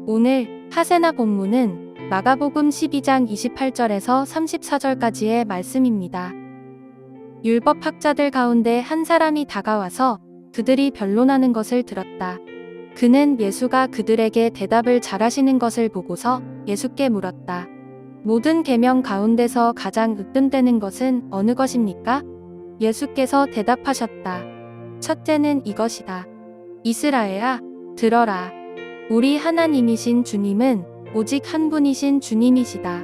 오늘 하세나 본문은 마가복음 12장 28절에서 34절까지의 말씀입니다. 율법학자들 가운데 한 사람이 다가와서 그들이 변론하는 것을 들었다. 그는 예수가 그들에게 대답을 잘하시는 것을 보고서 예수께 물었다. 모든 계명 가운데서 가장 으뜸되는 것은 어느 것입니까? 예수께서 대답하셨다. 첫째는 이것이다. 이스라엘아, 들어라. 우리 하나님이신 주님은 오직 한 분이신 주님이시다.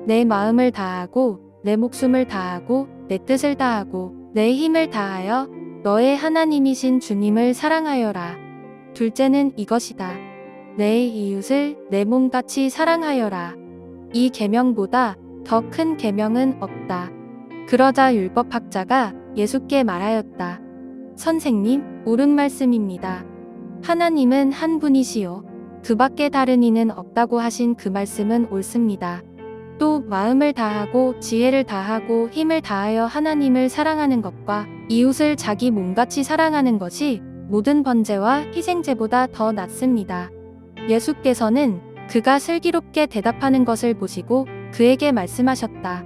내 마음을 다하고 내 목숨을 다하고 내 뜻을 다하고 내 힘을 다하여 너의 하나님이신 주님을 사랑하여라. 둘째는 이것이다. 내 이웃을 내 몸같이 사랑하여라. 이 계명보다 더 큰 계명은 없다. 그러자 율법학자가 예수께 말하였다. 선생님, 옳은 말씀입니다. 하나님은 한 분이시요. 그 밖에 다른 이는 없다고 하신 그 말씀은 옳습니다. 또 마음을 다하고 지혜를 다하고 힘을 다하여 하나님을 사랑하는 것과 이웃을 자기 몸같이 사랑하는 것이 모든 번제와 희생제보다 더 낫습니다. 예수께서는 그가 슬기롭게 대답하는 것을 보시고 그에게 말씀하셨다.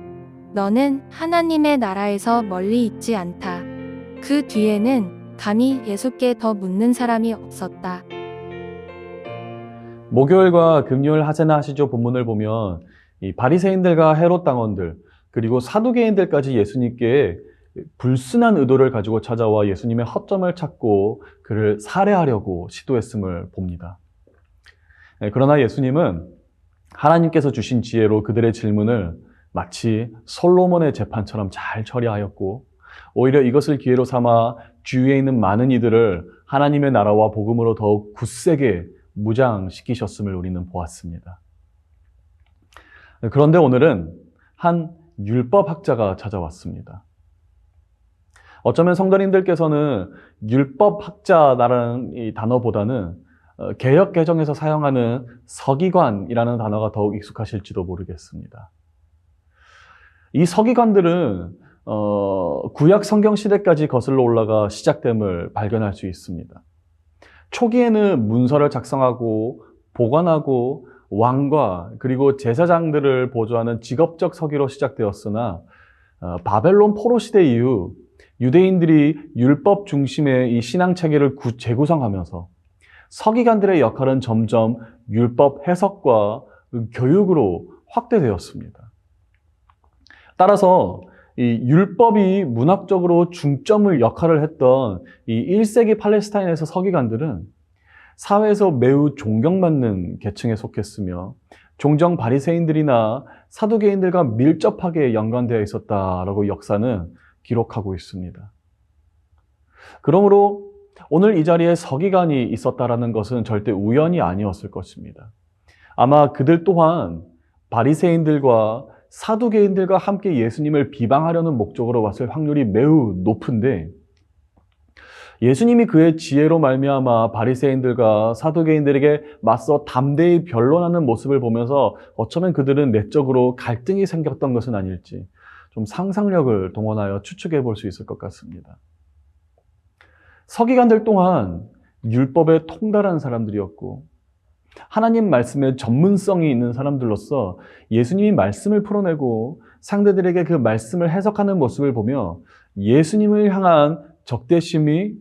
너는 하나님의 나라에서 멀리 있지 않다. 그 뒤에는 감히 예수께 더 묻는 사람이 없었다. 목요일과 금요일 하세나 하시죠 본문을 보면 이 바리새인들과 헤롯 당원들 그리고 사두개인들까지 예수님께 불순한 의도를 가지고 찾아와 예수님의 허점을 찾고 그를 살해하려고 시도했음을 봅니다. 그러나 예수님은 하나님께서 주신 지혜로 그들의 질문을 마치 솔로몬의 재판처럼 잘 처리하였고 오히려 이것을 기회로 삼아 주위에 있는 많은 이들을 하나님의 나라와 복음으로 더욱 굳세게 무장시키셨음을 우리는 보았습니다. 그런데 오늘은 한 율법학자가 찾아왔습니다. 어쩌면 성도님들께서는 율법학자라는 이 단어보다는 개역 개정에서 사용하는 서기관이라는 단어가 더욱 익숙하실지도 모르겠습니다. 이 서기관들은 구약 성경 시대까지 거슬러 올라가 시작됨을 발견할 수 있습니다. 초기에는 문서를 작성하고 보관하고 왕과 그리고 제사장들을 보조하는 직업적 서기로 시작되었으나 바벨론 포로 시대 이후 유대인들이 율법 중심의 이 신앙 체계를 재구성하면서 서기관들의 역할은 점점 율법 해석과 교육으로 확대되었습니다. 따라서 이 율법이 문학적으로 역할을 했던 이 1세기 팔레스타인에서 서기관들은 사회에서 매우 존경받는 계층에 속했으며 종종 바리새인들이나 사두개인들과 밀접하게 연관되어 있었다라고 역사는 기록하고 있습니다. 그러므로 오늘 이 자리에 서기관이 있었다라는 것은 절대 우연이 아니었을 것입니다. 아마 그들 또한 바리새인들과 사두개인들과 함께 예수님을 비방하려는 목적으로 왔을 확률이 매우 높은데 예수님이 그의 지혜로 말미암아 바리새인들과 사두개인들에게 맞서 담대히 변론하는 모습을 보면서 어쩌면 그들은 내적으로 갈등이 생겼던 것은 아닐지 좀 상상력을 동원하여 추측해 볼 수 있을 것 같습니다. 서기관들 또한 율법에 통달한 사람들이었고 하나님 말씀에 전문성이 있는 사람들로서 예수님이 말씀을 풀어내고 상대들에게 그 말씀을 해석하는 모습을 보며 예수님을 향한 적대심이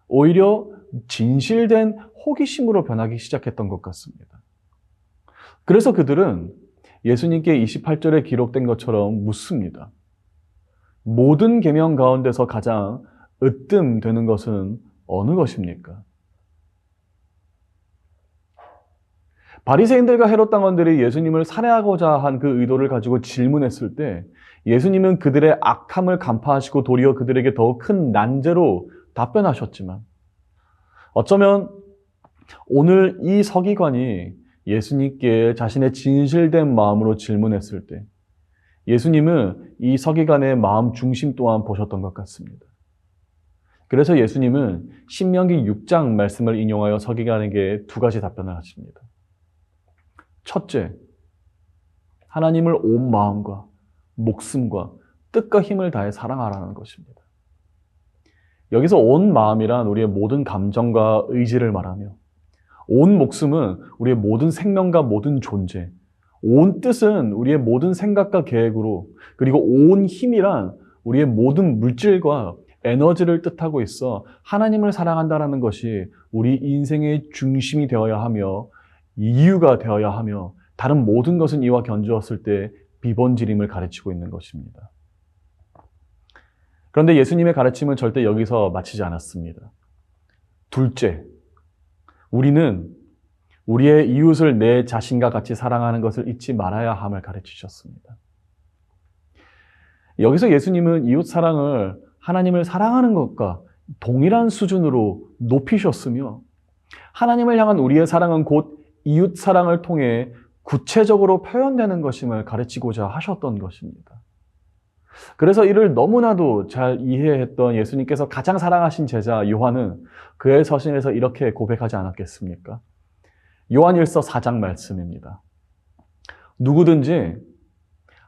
오히려 진실된 호기심으로 변하기 시작했던 것 같습니다. 그래서 그들은 예수님께 28절에 기록된 것처럼 묻습니다. 모든 계명 가운데서 가장 으뜸되는 것은 어느 것입니까? 바리새인들과 헤롯 당원들이 예수님을 살해하고자 한 그 의도를 가지고 질문했을 때 예수님은 그들의 악함을 간파하시고 도리어 그들에게 더욱 큰 난제로 답변하셨지만 어쩌면 오늘 이 서기관이 예수님께 자신의 진실된 마음으로 질문했을 때 예수님은 이 서기관의 마음 중심 또한 보셨던 것 같습니다. 그래서 예수님은 신명기 6장 말씀을 인용하여 서기관에게 두 가지 답변을 하십니다. 첫째, 하나님을 온 마음과 목숨과 뜻과 힘을 다해 사랑하라는 것입니다. 여기서 온 마음이란 우리의 모든 감정과 의지를 말하며 온 목숨은 우리의 모든 생명과 모든 존재, 온 뜻은 우리의 모든 생각과 계획으로, 그리고 온 힘이란 우리의 모든 물질과 에너지를 뜻하고 있어 하나님을 사랑한다는 것이 우리 인생의 중심이 되어야 하며 이유가 되어야 하며 다른 모든 것은 이와 견주었을 때 비본질임을 가르치고 있는 것입니다. 그런데 예수님의 가르침은 절대 여기서 마치지 않았습니다. 둘째, 우리는 우리의 이웃을 내 자신과 같이 사랑하는 것을 잊지 말아야 함을 가르치셨습니다. 여기서 예수님은 이웃 사랑을 하나님을 사랑하는 것과 동일한 수준으로 높이셨으며 하나님을 향한 우리의 사랑은 곧 이웃 사랑을 통해 구체적으로 표현되는 것임을 가르치고자 하셨던 것입니다. 그래서 이를 너무나도 잘 이해했던 예수님께서 가장 사랑하신 제자 요한은 그의 서신에서 이렇게 고백하지 않았겠습니까? 요한일서 4장 말씀입니다. 누구든지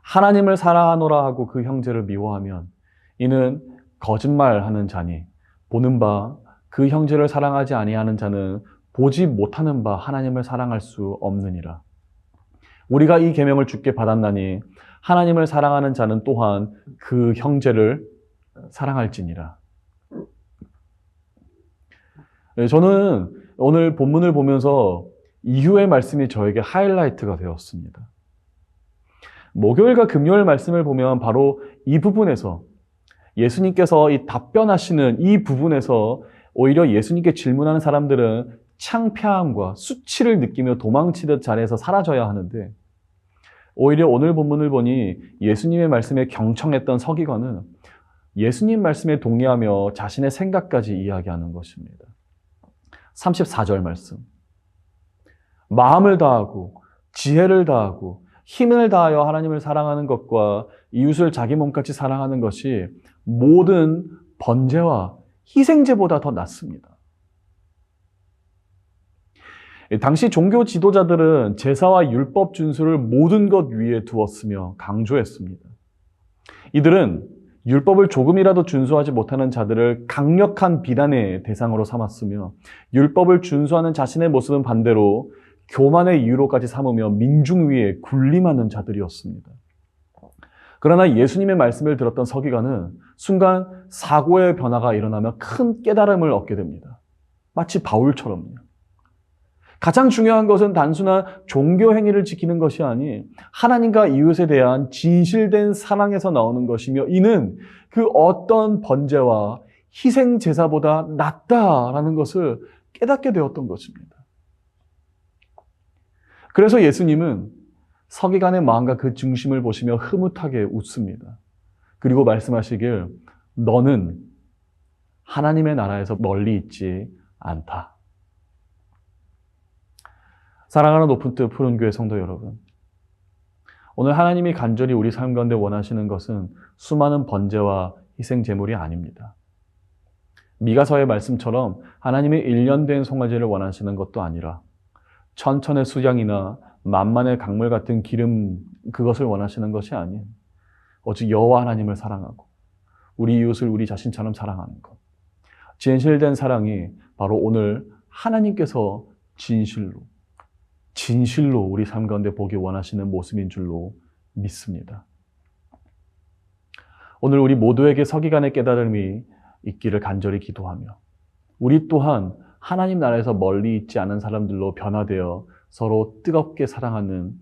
하나님을 사랑하노라 하고 그 형제를 미워하면 이는 거짓말하는 자니 보는 바 그 형제를 사랑하지 아니하는 자는 보지 못하는 바 하나님을 사랑할 수 없느니라. 우리가 이 계명을 주께 받았나니 하나님을 사랑하는 자는 또한 그 형제를 사랑할지니라. 저는 오늘 본문을 보면서 이후의 말씀이 저에게 하이라이트가 되었습니다. 목요일과 금요일 말씀을 보면 바로 이 부분에서 예수님께서 이 답변하시는 이 부분에서 오히려 예수님께 질문하는 사람들은 창피함과 수치를 느끼며 도망치듯 자리에서 사라져야 하는데 오히려 오늘 본문을 보니 예수님의 말씀에 경청했던 서기관은 예수님 말씀에 동의하며 자신의 생각까지 이야기하는 것입니다. 34절 말씀. 마음을 다하고 지혜를 다하고 힘을 다하여 하나님을 사랑하는 것과 이웃을 자기 몸같이 사랑하는 것이 모든 번제와 희생제보다 더 낫습니다. 당시 종교 지도자들은 제사와 율법 준수를 모든 것 위에 두었으며 강조했습니다. 이들은 율법을 조금이라도 준수하지 못하는 자들을 강력한 비난의 대상으로 삼았으며 율법을 준수하는 자신의 모습은 반대로 교만의 이유로까지 삼으며 민중 위에 군림하는 자들이었습니다. 그러나 예수님의 말씀을 들었던 서기관은 순간 사고의 변화가 일어나며 큰 깨달음을 얻게 됩니다. 마치 바울처럼요. 가장 중요한 것은 단순한 종교 행위를 지키는 것이 아닌 하나님과 이웃에 대한 진실된 사랑에서 나오는 것이며 이는 그 어떤 번제와 희생 제사보다 낫다라는 것을 깨닫게 되었던 것입니다. 그래서 예수님은 서기관의 마음과 그 중심을 보시며 흐뭇하게 웃습니다. 그리고 말씀하시길 너는 하나님의 나라에서 멀리 있지 않다. 사랑하는 높은 뜻 푸른교회 성도 여러분, 오늘 하나님이 간절히 우리 삶 가운데 원하시는 것은 수많은 번제와 희생 제물이 아닙니다. 미가서의 말씀처럼 하나님이 1년 된 송아지를 원하시는 것도 아니라 천천의 수양이나 만만의 강물 같은 기름 그것을 원하시는 것이 아닌 오직 여호와 하나님을 사랑하고 우리 이웃을 우리 자신처럼 사랑하는 것. 진실된 사랑이 바로 오늘 하나님께서 진실로 우리 삶 가운데 보기 원하시는 모습인 줄로 믿습니다. 오늘 우리 모두에게 서기관의 깨달음이 있기를 간절히 기도하며 우리 또한 하나님 나라에서 멀리 있지 않은 사람들로 변화되어 서로 뜨겁게 사랑하는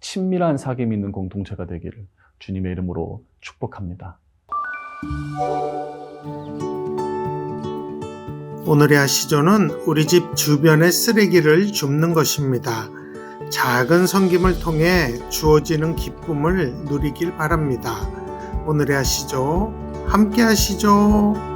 친밀한 사귐이 있는 공동체가 되기를 주님의 이름으로 축복합니다. 오늘의 아시조는 우리 집 주변의 쓰레기를 줍는 것입니다. 작은 섬김을 통해 주어지는 기쁨을 누리길 바랍니다. 오늘의 아시조 함께 하시죠.